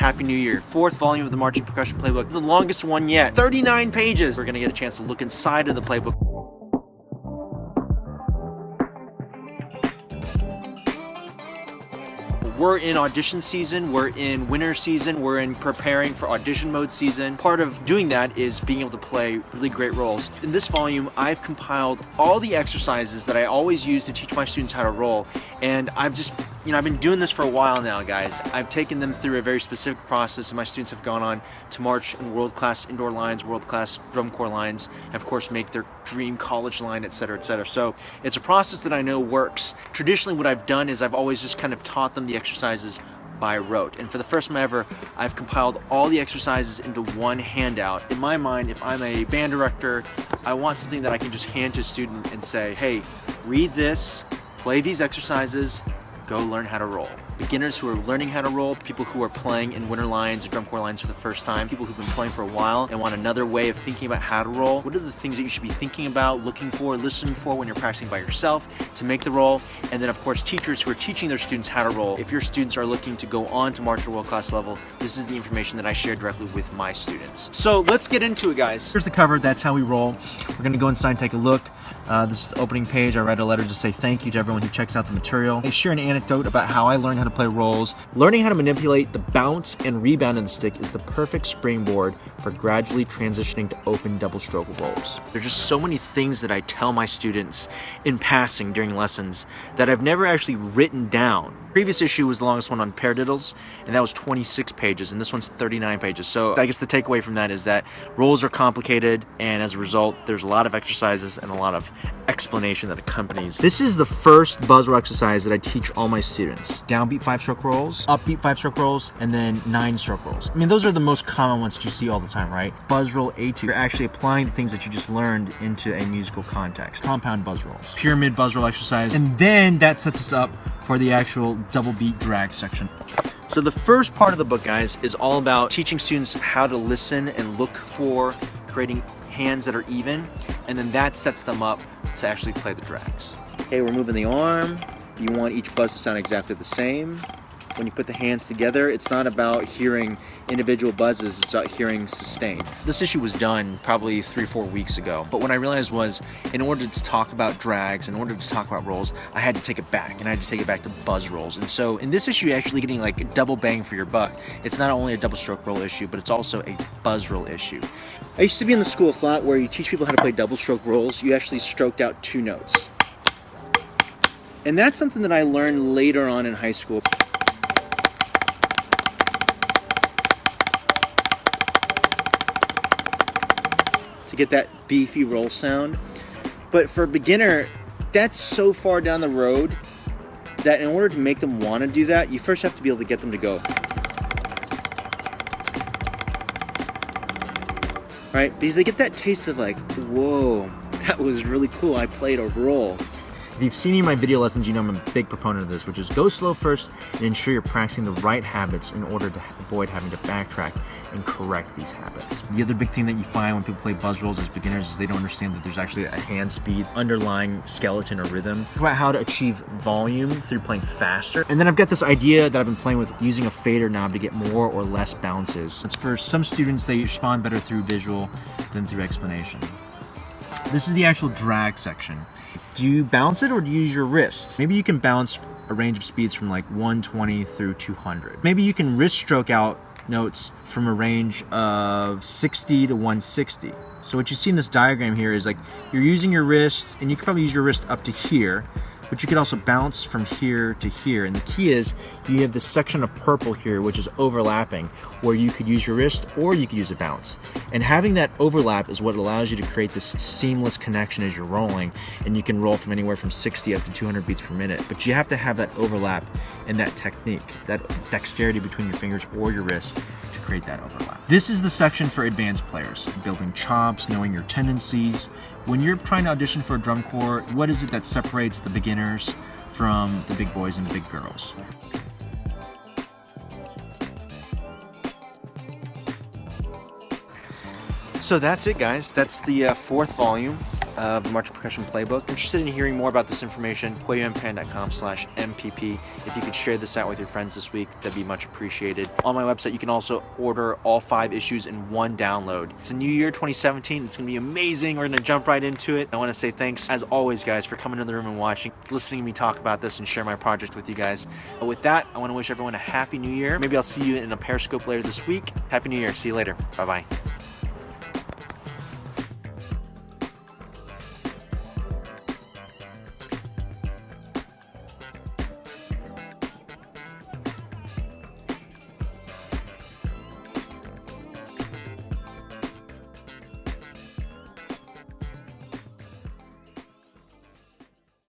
Happy New Year. 4th volume of the Marching Percussion Playbook, the longest one yet, 39 pages. We're gonna get a chance to look inside of the playbook. We're in audition season, we're in winter season, we're in preparing for audition mode season. Part of doing that is being able to play really great roles. In this volume, I've compiled all the exercises that I always use to teach my students how to roll. And I've just, I've been doing this for a while now, guys. I've taken them through a very specific process, and my students have gone on to march in world-class indoor lines, world-class drum corps lines, and of course make their dream college line, etc., etc. So it's a process that I know works. Traditionally, what I've done is I've always just kind of taught them the exercises by rote. And for the first time ever, I've compiled all the exercises into one handout. In my mind, if I'm a band director, I want something that I can just hand to a student and say, hey, read this, play these exercises, go learn how to roll. Beginners who are learning how to roll, people who are playing in winter lines or drum corps lines for the first time, people who've been playing for a while and want another way of thinking about how to roll. What are the things that you should be thinking about, looking for, listening for when you're practicing by yourself to make the roll? And then of course teachers who are teaching their students how to roll. If your students are looking to go on to march at a world-class level, this is the information that I share directly with my students. So let's get into it, guys. Here's the cover, that's how we roll. We're gonna go inside and take a look. This is the opening page. I write a letter to say thank you to everyone who checks out the material. I share an anecdote about how I learned how to play rolls. Learning how to manipulate the bounce and rebound in the stick is the perfect springboard for gradually transitioning to open double stroke rolls. There's just so many things that I tell my students in passing during lessons that I've never actually written down. The previous issue was the longest one on paradiddles, and that was 26 pages, and this one's 39 pages. So I guess the takeaway from that is that rolls are complicated, and as a result, there's a lot of exercises and a lot of explanation that accompanies. This is the first buzz roll exercise that I teach all my students. Downbeat 5-stroke rolls, upbeat 5-stroke rolls, and then 9-stroke rolls. I mean, those are the most common ones that you see all the time, right? Buzz roll A2. You're actually applying the things that you just learned into a musical context. Compound buzz rolls. Pyramid buzz roll exercise. And then that sets us up for the actual double beat drag section. So the first part of the book, guys, is all about teaching students how to listen and look for creating hands that are even, and then that sets them up to actually play the drags. Okay, we're moving the arm. You want each buzz to sound exactly the same. When you put the hands together, it's not about hearing individual buzzes, it's about hearing sustain. This issue was done probably 3 or 4 weeks ago, but what I realized was in order to talk about drags, in order to talk about rolls, I had to take it back, and I had to take it back to buzz rolls. And so in this issue, you're actually getting like a double bang for your buck. It's not only a double stroke roll issue, but it's also a buzz roll issue. I used to be in the school of thought where you teach people how to play double stroke rolls, you actually stroked out 2 notes. And that's something that I learned later on in high school. To get that beefy roll sound. But for a beginner, that's so far down the road that in order to make them want to do that, you first have to be able to get them to go. Right? Because they get that taste of like, whoa, that was really cool, I played a roll. If you've seen any of my video lessons, you know I'm a big proponent of this, which is go slow first and ensure you're practicing the right habits in order to avoid having to backtrack and correct these habits. The other big thing that you find when people play buzz rolls as beginners is they don't understand that there's actually a hand speed underlying skeleton or rhythm. Think about how to achieve volume through playing faster. And then I've got this idea that I've been playing with using a fader knob to get more or less bounces. It's for some students, they respond better through visual than through explanation. This is the actual drag section. Do you bounce it or do you use your wrist? Maybe you can bounce a range of speeds from like 120 through 200. Maybe you can wrist stroke out notes from a range of 60 to 160. So what you see in this diagram here is like you're using your wrist, and you can probably use your wrist up to here, but you could also bounce from here to here. And the key is you have this section of purple here which is overlapping, where you could use your wrist or you could use a bounce. And having that overlap is what allows you to create this seamless connection as you're rolling, and you can roll from anywhere from 60 up to 200 beats per minute. But you have to have that overlap and that technique, that dexterity between your fingers or your wrist to create that overlap. This is the section for advanced players, building chops, knowing your tendencies. When you're trying to audition for a drum corps, what is it that separates the beginners from the big boys and big girls? So that's it, guys. That's the 4th volume of the Marching Percussion Playbook. Interested in hearing more about this information, hueiyuanpan.com/MPP. If you could share this out with your friends this week, that'd be much appreciated. On my website, you can also order all 5 issues in one download. It's a new year, 2017. It's gonna be amazing. We're gonna jump right into it. I wanna say thanks, as always, guys, for coming to the room and watching, listening to me talk about this and share my project with you guys. With that, I wanna wish everyone a happy new year. Maybe I'll see you in a Periscope later this week. Happy New Year. See you later. Bye-bye.